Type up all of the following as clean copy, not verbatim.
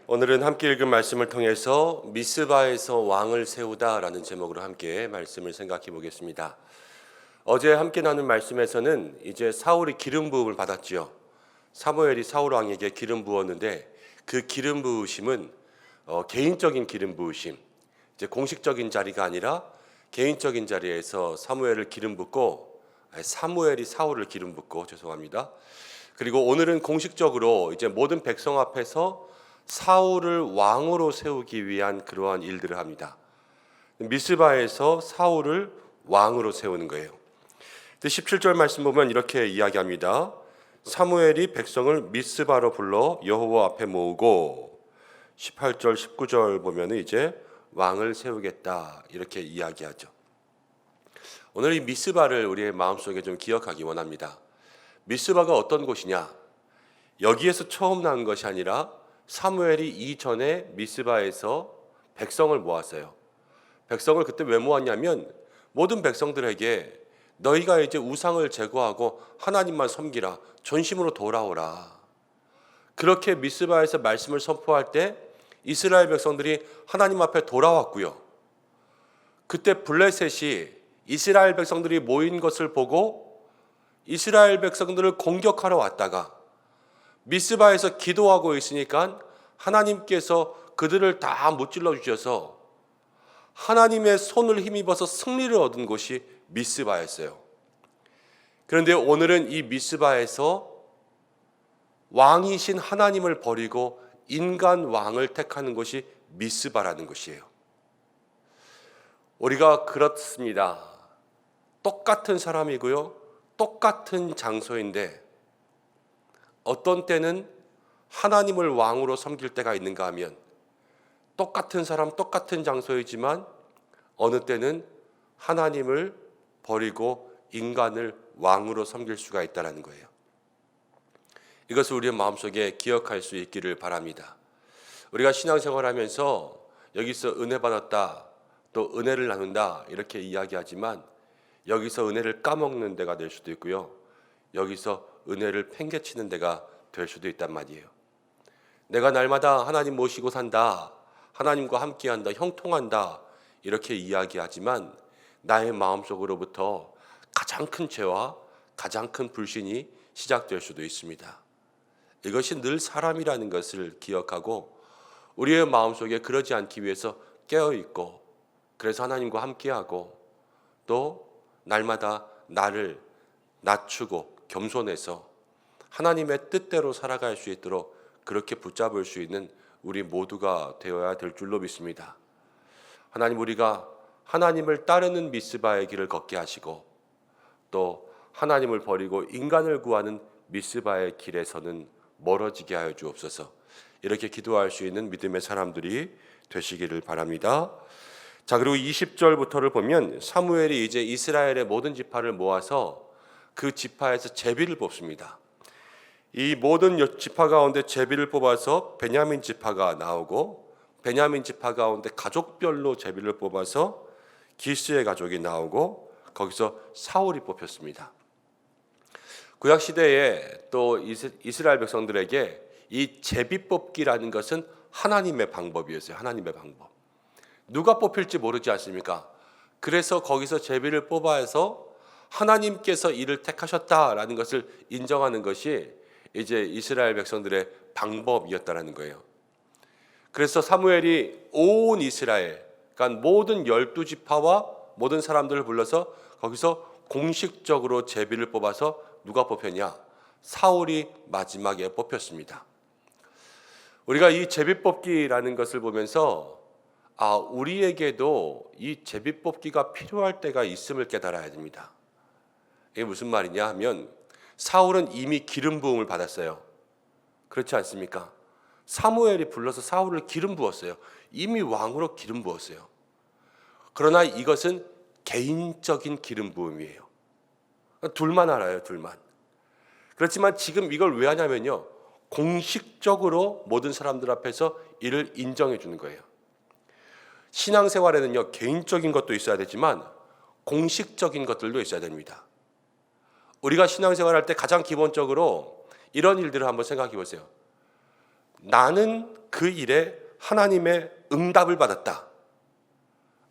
오늘은 함께 읽은 말씀을 통해서 미스바에서 왕을 세우다라는 제목으로 함께 말씀을 생각해 보겠습니다. 어제 함께 나눈 말씀에서는 이제 사울이 기름 부음을 받았지요. 사무엘이 사울 왕에게 기름 부었는데 그 기름 부으심은 개인적인 기름 부으심, 이제 공식적인 자리가 아니라 개인적인 자리에서 사무엘을 기름 붓고 사무엘이 사울을 기름 붓고 죄송합니다. 그리고 오늘은 공식적으로 이제 모든 백성 앞에서 사울을 왕으로 세우기 위한 그러한 일들을 합니다. 미스바에서 사울을 왕으로 세우는 거예요. 17절 말씀 보면 이렇게 이야기합니다. 사무엘이 백성을 미스바로 불러 여호와 앞에 모으고 18절 19절 보면 이제 왕을 세우겠다 이렇게 이야기하죠. 오늘 이 미스바를 우리의 마음속에 좀 기억하기 원합니다. 미스바가 어떤 곳이냐? 여기에서 처음 난 것이 아니라 사무엘이 이전에 미스바에서 백성을 모았어요. 백성을 그때 왜 모았냐면 모든 백성들에게 너희가 이제 우상을 제거하고 하나님만 섬기라. 전심으로 돌아오라. 그렇게 미스바에서 말씀을 선포할 때 이스라엘 백성들이 하나님 앞에 돌아왔고요. 그때 블레셋이 이스라엘 백성들이 모인 것을 보고 이스라엘 백성들을 공격하러 왔다가 미스바에서 기도하고 있으니까 하나님께서 그들을 다 무찔러 주셔서 하나님의 손을 힘입어서 승리를 얻은 곳이 미스바였어요. 그런데 오늘은 이 미스바에서 왕이신 하나님을 버리고 인간 왕을 택하는 것이 미스바라는 것이에요. 우리가 그렇습니다. 똑같은 사람이고요. 똑같은 장소인데 어떤 때는 하나님을 왕으로 섬길 때가 있는가 하면 똑같은 사람 똑같은 장소이지만 어느 때는 하나님을 버리고 인간을 왕으로 섬길 수가 있다는 거예요. 이것을 우리의 마음속에 기억할 수 있기를 바랍니다. 우리가 신앙생활하면서 여기서 은혜 받았다 또 은혜를 나눈다 이렇게 이야기하지만 여기서 은혜를 까먹는 데가 될 수도 있고요. 여기서 은혜를 팽개치는 데가 될 수도 있단 말이에요. 내가 날마다 하나님 모시고 산다, 하나님과 함께한다, 형통한다 이렇게 이야기하지만 나의 마음속으로부터 가장 큰 죄와 가장 큰 불신이 시작될 수도 있습니다. 이것이 늘 사람이라는 것을 기억하고 우리의 마음속에 그러지 않기 위해서 깨어있고 그래서 하나님과 함께하고 또 날마다 나를 낮추고 겸손해서 하나님의 뜻대로 살아갈 수 있도록 그렇게 붙잡을 수 있는 우리 모두가 되어야 될 줄로 믿습니다. 하나님, 우리가 하나님을 따르는 미스바의 길을 걷게 하시고 또 하나님을 버리고 인간을 구하는 미스바의 길에서는 멀어지게 하여 주옵소서. 이렇게 기도할 수 있는 믿음의 사람들이 되시기를 바랍니다. 자, 그리고 20절부터를 보면 사무엘이 이제 이스라엘의 모든 지파를 모아서 그 지파에서 제비를 뽑습니다. 이 모든 지파 가운데 제비를 뽑아서 베냐민 지파가 나오고 베냐민 지파 가운데 가족별로 제비를 뽑아서 기스의 가족이 나오고 거기서 사울이 뽑혔습니다. 구약 시대에 또 이스라엘 백성들에게 이 제비 뽑기라는 것은 하나님의 방법이었어요. 하나님의 방법. 누가 뽑힐지 모르지 않습니까? 그래서 거기서 제비를 뽑아서 하나님께서 이를 택하셨다라는 것을 인정하는 것이 이제 이스라엘 백성들의 방법이었다라는 거예요. 그래서 사무엘이 온 이스라엘, 그러니까 모든 12지파와 모든 사람들을 불러서 거기서 공식적으로 제비를 뽑아서 누가 뽑혔냐? 사울이 마지막에 뽑혔습니다. 우리가 이 제비 뽑기라는 것을 보면서 우리에게도 이 제비 뽑기가 필요할 때가 있음을 깨달아야 됩니다. 이게 무슨 말이냐 하면 사울은 이미 기름 부음을 받았어요. 그렇지 않습니까? 사무엘이 불러서 사울을 기름 부었어요. 이미 왕으로 기름 부었어요. 그러나 이것은 개인적인 기름 부음이에요. 둘만 알아요, 둘만. 그렇지만 지금 이걸 왜 하냐면요, 공식적으로 모든 사람들 앞에서 이를 인정해 주는 거예요. 신앙생활에는요, 개인적인 것도 있어야 되지만 공식적인 것들도 있어야 됩니다. 우리가 신앙생활할 때 가장 기본적으로 이런 일들을 한번 생각해 보세요. 나는 그 일에 하나님의 응답을 받았다.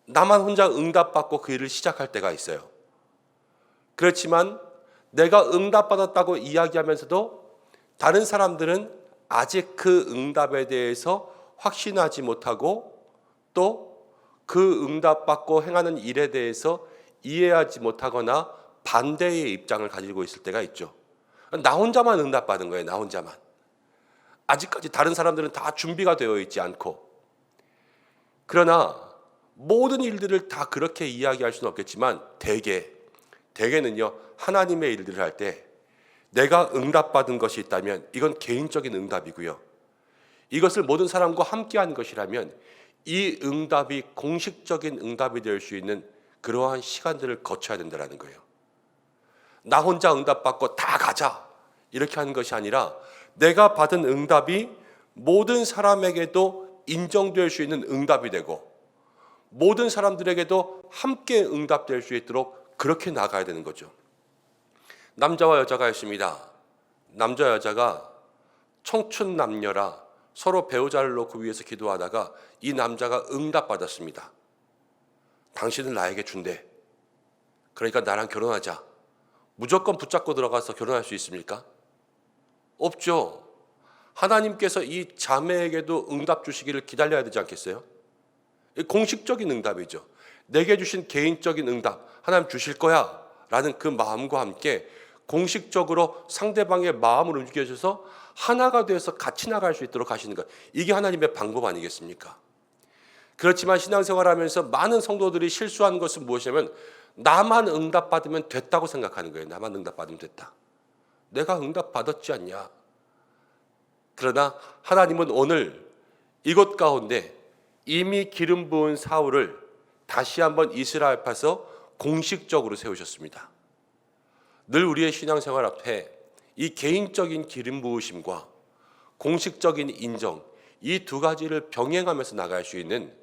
나만 혼자 응답받고 그 일을 시작할 때가 있어요. 그렇지만 내가 응답받았다고 이야기하면서도 다른 사람들은 아직 그 응답에 대해서 확신하지 못하고 또 그 응답받고 행하는 일에 대해서 이해하지 못하거나 반대의 입장을 가지고 있을 때가 있죠. 나 혼자만 응답받은 거예요. 나 혼자만. 아직까지 다른 사람들은 다 준비가 되어 있지 않고. 그러나 모든 일들을 다 그렇게 이야기할 수는 없겠지만 대개는요, 하나님의 일들을 할 때 내가 응답받은 것이 있다면 이건 개인적인 응답이고요. 이것을 모든 사람과 함께한 것이라면 이 응답이 공식적인 응답이 될 수 있는 그러한 시간들을 거쳐야 된다는 거예요. 나 혼자 응답받고 다 가자 이렇게 하는 것이 아니라 내가 받은 응답이 모든 사람에게도 인정될 수 있는 응답이 되고 모든 사람들에게도 함께 응답될 수 있도록 그렇게 나가야 되는 거죠. 남자와 여자가 있습니다. 남자 여자가 청춘 남녀라 서로 배우자를 놓고 위해서 기도하다가 이 남자가 응답받았습니다. 당신은 나에게 준대. 그러니까 나랑 결혼하자. 무조건 붙잡고 들어가서 결혼할 수 있습니까? 없죠. 하나님께서 이 자매에게도 응답 주시기를 기다려야 되지 않겠어요? 공식적인 응답이죠. 내게 주신 개인적인 응답 하나님 주실 거야 라는 그 마음과 함께 공식적으로 상대방의 마음을 움직여줘서 하나가 되어서 같이 나갈 수 있도록 하시는 것, 이게 하나님의 방법 아니겠습니까? 그렇지만 신앙생활하면서 많은 성도들이 실수하는 것은 무엇이냐면 나만 응답받으면 됐다고 생각하는 거예요. 나만 응답받으면 됐다. 내가 응답받았지 않냐. 그러나 하나님은 오늘 이곳 가운데 이미 기름 부은 사울을 다시 한번 이스라엘 앞에서 공식적으로 세우셨습니다. 늘 우리의 신앙생활 앞에 이 개인적인 기름 부으심과 공식적인 인정, 이 두 가지를 병행하면서 나갈 수 있는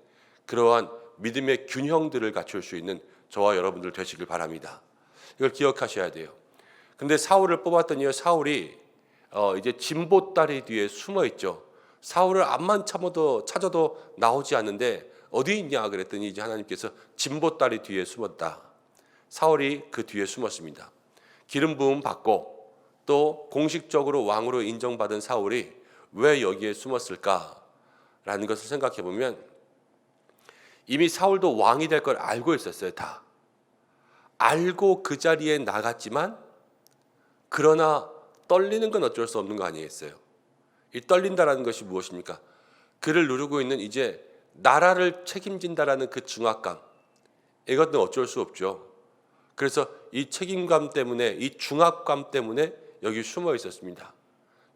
그러한 믿음의 균형들을 갖출 수 있는 저와 여러분들 되시길 바랍니다. 이걸 기억하셔야 돼요. 근데 사울을 뽑았던 이유, 사울이 이제 진보다리 뒤에 숨어 있죠. 사울을 암만 찾아도 나오지 않는데 어디 있냐 그랬더니 이제 하나님께서 진보다리 뒤에 숨었다. 사울이 그 뒤에 숨었습니다. 기름 부음 받고 또 공식적으로 왕으로 인정받은 사울이 왜 여기에 숨었을까라는 것을 생각해 보면 이미 사울도 왕이 될 걸 알고 있었어요. 다 알고 그 자리에 나갔지만 그러나 떨리는 건 어쩔 수 없는 거 아니겠어요? 이 떨린다라는 것이 무엇입니까? 그를 누르고 있는 이제 나라를 책임진다라는 그 중압감, 이것도 어쩔 수 없죠. 그래서 이 책임감 때문에, 이 중압감 때문에 여기 숨어 있었습니다.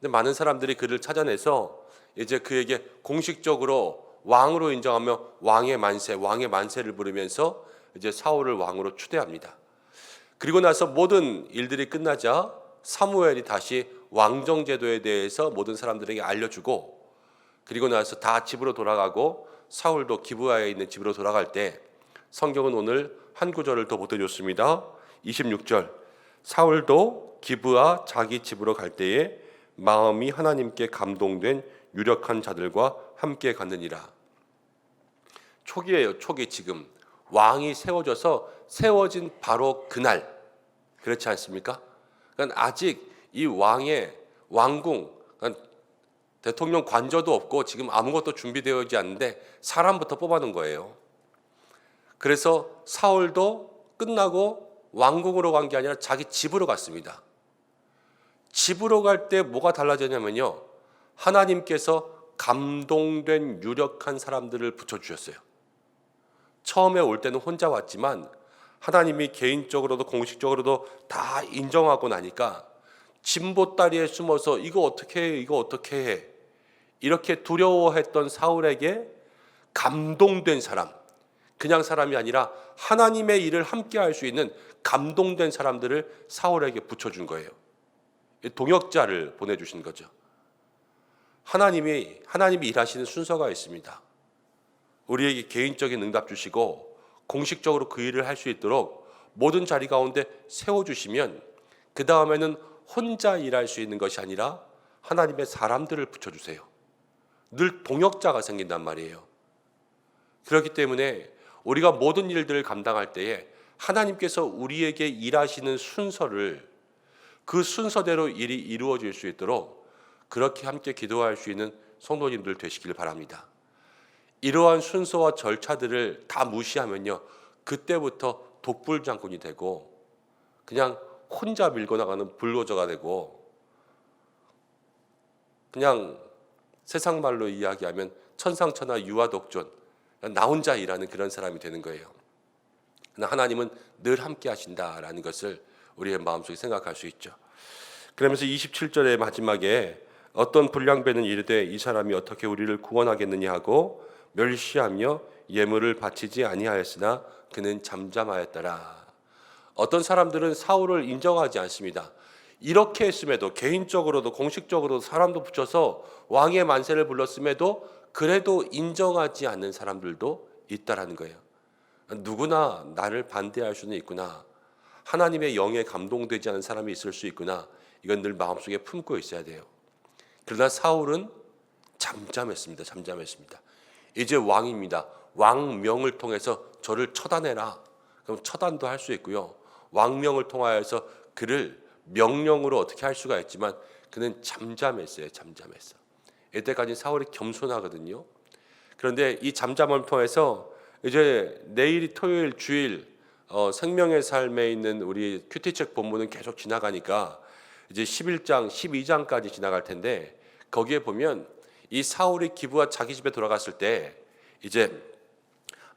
근데 많은 사람들이 그를 찾아내서 이제 그에게 공식적으로 왕으로 인정하며 왕의 만세를 부르면서 이제 사울을 왕으로 추대합니다. 그리고 나서 모든 일들이 끝나자 사무엘이 다시 왕정 제도에 대해서 모든 사람들에게 알려주고 그리고 나서 다 집으로 돌아가고 사울도 기브아에 있는 집으로 돌아갈 때 성경은 오늘 한 구절을 더 보태줬습니다. 26절 사울도 기브아 자기 집으로 갈 때에 마음이 하나님께 감동된 유력한 자들과 함께 갔느니라. 초기예요. 초기. 지금 왕이 세워진 바로 그날, 그렇지 않습니까? 그러니까 아직 이 왕의 왕궁, 그러니까 대통령 관저도 없고 지금 아무것도 준비되어 있지 않는데 사람부터 뽑아놓은 거예요. 그래서 사울도 끝나고 왕궁으로 간 게 아니라 자기 집으로 갔습니다. 집으로 갈 때 뭐가 달라졌냐면요, 하나님께서 감동된 유력한 사람들을 붙여주셨어요. 처음에 올 때는 혼자 왔지만 하나님이 개인적으로도 공식적으로도 다 인정하고 나니까 진보다리에 숨어서 이거 어떻게 해 이렇게 두려워했던 사울에게 감동된 사람, 그냥 사람이 아니라 하나님의 일을 함께 할 수 있는 감동된 사람들을 사울에게 붙여준 거예요. 동역자를 보내주신 거죠. 하나님이 일하시는 순서가 있습니다. 우리에게 개인적인 응답 주시고 공식적으로 그 일을 할 수 있도록 모든 자리 가운데 세워주시면 그 다음에는 혼자 일할 수 있는 것이 아니라 하나님의 사람들을 붙여주세요. 늘 동역자가 생긴단 말이에요. 그렇기 때문에 우리가 모든 일들을 감당할 때에 하나님께서 우리에게 일하시는 순서를 그 순서대로 일이 이루어질 수 있도록 그렇게 함께 기도할 수 있는 성도님들 되시길 바랍니다. 이러한 순서와 절차들을 다 무시하면요, 그때부터 독불장군이 되고 그냥 혼자 밀고 나가는 불도저가 되고 그냥 세상 말로 이야기하면 천상천하 유아독존, 나 혼자 일하는 그런 사람이 되는 거예요. 그러나 하나님은 늘 함께 하신다라는 것을 우리의 마음속에 생각할 수 있죠. 그러면서 27절의 마지막에 어떤 불량배는 이르되 이 사람이 어떻게 우리를 구원하겠느냐 하고 멸시하며 예물을 바치지 아니하였으나 그는 잠잠하였더라. 어떤 사람들은 사울을 인정하지 않습니다. 이렇게 했음에도, 개인적으로도 공식적으로도 사람도 붙여서 왕의 만세를 불렀음에도 그래도 인정하지 않는 사람들도 있다라는 거예요. 누구나 나를 반대할 수는 있구나, 하나님의 영에 감동되지 않은 사람이 있을 수 있구나, 이건 늘 마음속에 품고 있어야 돼요. 그러나 사울은 잠잠했습니다. 이제 왕입니다. 왕명을 통해서 저를 처단해라. 그럼 처단도 할 수 있고요, 왕명을 통하여서 그를 명령으로 어떻게 할 수가 있지만 그는 잠잠했어요. 이때까지 사울이 겸손하거든요. 그런데 이 잠잠을 통해서 이제 내일이 토요일 주일 생명의 삶에 있는 우리 큐티책 본문은 계속 지나가니까 이제 11장 12장까지 지나갈 텐데, 거기에 보면 이 사울이 기브아 자기 집에 돌아갔을 때 이제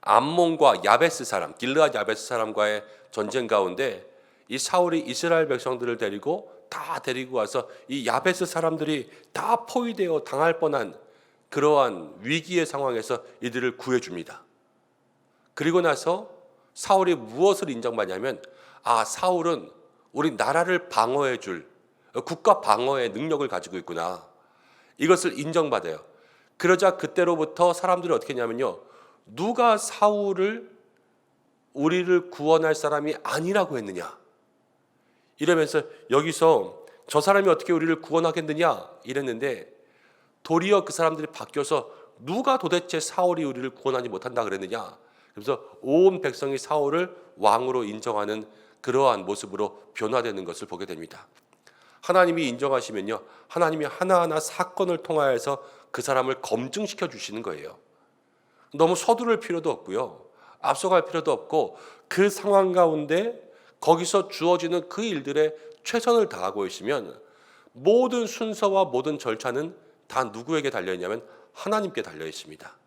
암몬과 야베스 사람, 길르앗 야베스 사람과의 전쟁 가운데 이 사울이 이스라엘 백성들을 데리고 와서 이 야베스 사람들이 다 포위되어 당할 뻔한 그러한 위기의 상황에서 이들을 구해줍니다. 그리고 나서 사울이 무엇을 인정받냐면, 사울은 우리 나라를 방어해줄 국가 방어의 능력을 가지고 있구나, 이것을 인정받아요. 그러자 그때로부터 사람들이 어떻게 했냐면요, 누가 사울을 우리를 구원할 사람이 아니라고 했느냐, 이러면서 여기서 저 사람이 어떻게 우리를 구원하겠느냐 이랬는데, 도리어 그 사람들이 바뀌어서 누가 도대체 사울이 우리를 구원하지 못한다 그랬느냐, 그래서 온 백성이 사울을 왕으로 인정하는 그러한 모습으로 변화되는 것을 보게 됩니다. 하나님이 인정하시면요, 하나님이 하나하나 사건을 통하여서 그 사람을 검증시켜 주시는 거예요. 너무 서두를 필요도 없고요, 앞서갈 필요도 없고, 그 상황 가운데 거기서 주어지는 그 일들에 최선을 다하고 있으면 모든 순서와 모든 절차는 다 누구에게 달려 있냐면 하나님께 달려 있습니다.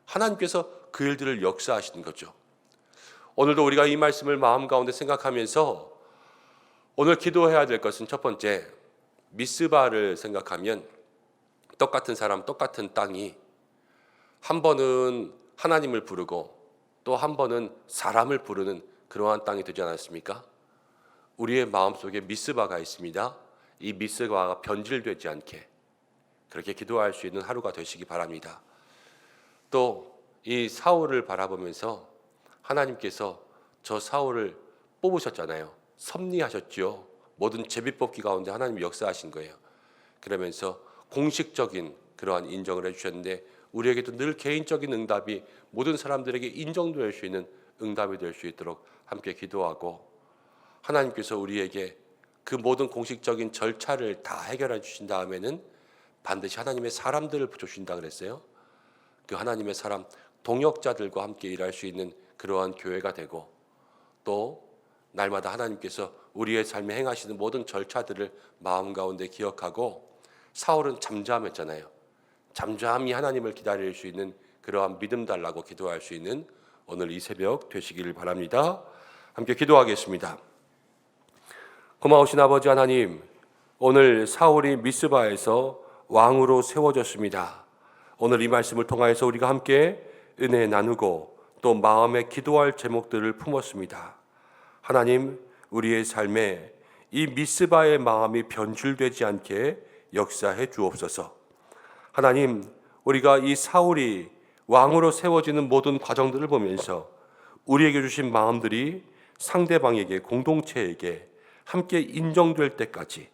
하나님께서 그 일들을 역사하시는 거죠. 오늘도 우리가 이 말씀을 마음 가운데 생각하면서 오늘 기도해야 될 것은, 첫 번째, 미스바를 생각하면 똑같은 사람, 똑같은 땅이 한 번은 하나님을 부르고 또 한 번은 사람을 부르는 그러한 땅이 되지 않았습니까? 우리의 마음속에 미스바가 있습니다. 이 미스바가 변질되지 않게 그렇게 기도할 수 있는 하루가 되시기 바랍니다. 또 이 사울을 바라보면서 하나님께서 저 사울을 뽑으셨잖아요. 섭리하셨죠. 모든 제비뽑기 가운데 하나님이 역사하신 거예요. 그러면서 공식적인 그러한 인정을 해주셨는데, 우리에게도 늘 개인적인 응답이 모든 사람들에게 인정될 수 있는 응답이 될 수 있도록 함께 기도하고, 하나님께서 우리에게 그 모든 공식적인 절차를 다 해결해 주신 다음에는 반드시 하나님의 사람들을 붙여주신다 그랬어요. 그 하나님의 사람, 동역자들과 함께 일할 수 있는 그러한 교회가 되고, 또 날마다 하나님께서 우리의 삶에 행하시는 모든 절차들을 마음 가운데 기억하고, 사울은 잠잠했잖아요. 잠잠히 하나님을 기다릴 수 있는 그러한 믿음 달라고 기도할 수 있는 오늘 이 새벽 되시기를 바랍니다. 함께 기도하겠습니다. 고마우신 아버지 하나님, 오늘 사울이 미스바에서 왕으로 세워졌습니다. 오늘 이 말씀을 통하여서 우리가 함께 은혜 나누고 또 마음에 기도할 제목들을 품었습니다. 하나님, 우리의 삶에 이 미스바의 마음이 변질되지 않게 역사해 주옵소서. 하나님, 우리가 이 사울이 왕으로 세워지는 모든 과정들을 보면서 우리에게 주신 마음들이 상대방에게, 공동체에게 함께 인정될 때까지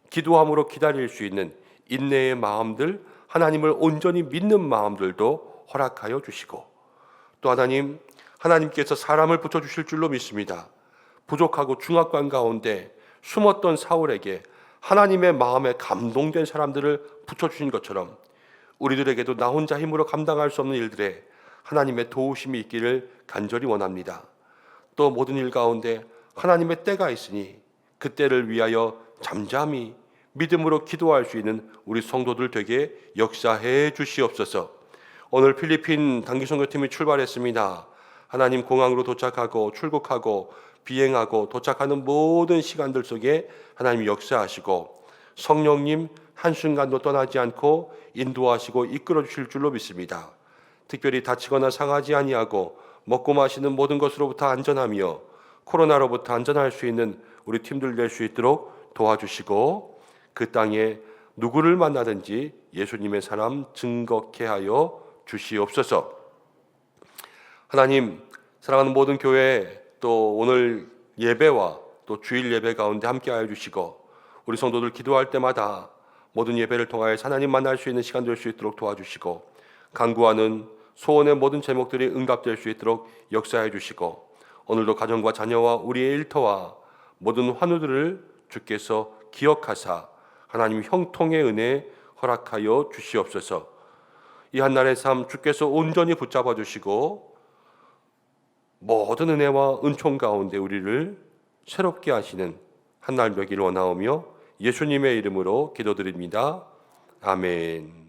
기도함으로 기다릴 수 있는 인내의 마음들 하나님을 온전히 믿는 마음들도 허락하여 주시고, 또 하나님께서 사람을 붙여주실 줄로 믿습니다. 부족하고 중압감 가운데 숨었던 사울에게 하나님의 마음에 감동된 사람들을 붙여주신 것처럼 우리들에게도 나 혼자 힘으로 감당할 수 없는 일들에 하나님의 도우심이 있기를 간절히 원합니다. 또 모든 일 가운데 하나님의 때가 있으니 그 때를 위하여 잠잠히 믿음으로 기도할 수 있는 우리 성도들 되게 역사해 주시옵소서. 오늘 필리핀 단기선교팀이 출발했습니다. 하나님, 공항으로 도착하고 출국하고 비행하고 도착하는 모든 시간들 속에 하나님 역사하시고 성령님 한순간도 떠나지 않고 인도하시고 이끌어 주실 줄로 믿습니다. 특별히 다치거나 상하지 아니하고 먹고 마시는 모든 것으로부터 안전하며 코로나로부터 안전할 수 있는 우리 팀들 될 수 있도록 도와주시고, 그 땅에 누구를 만나든지 예수님의 사람 증거케 하여 주시옵소서. 하나님, 사랑하는 모든 교회, 또 오늘 예배와 또 주일 예배 가운데 함께하여 주시고, 우리 성도들 기도할 때마다 모든 예배를 통하여 하나님 만날 수 있는 시간 될 수 있도록 도와주시고, 간구하는 소원의 모든 제목들이 응답될 수 있도록 역사해 주시고, 오늘도 가정과 자녀와 우리의 일터와 모든 환우들을 주께서 기억하사 하나님 형통의 은혜 허락하여 주시옵소서. 이 한날의 삶 주께서 온전히 붙잡아 주시고 모든 은혜와 은총 가운데 우리를 새롭게 하시는 한날 되기를 원하오며 예수님의 이름으로 기도드립니다. 아멘.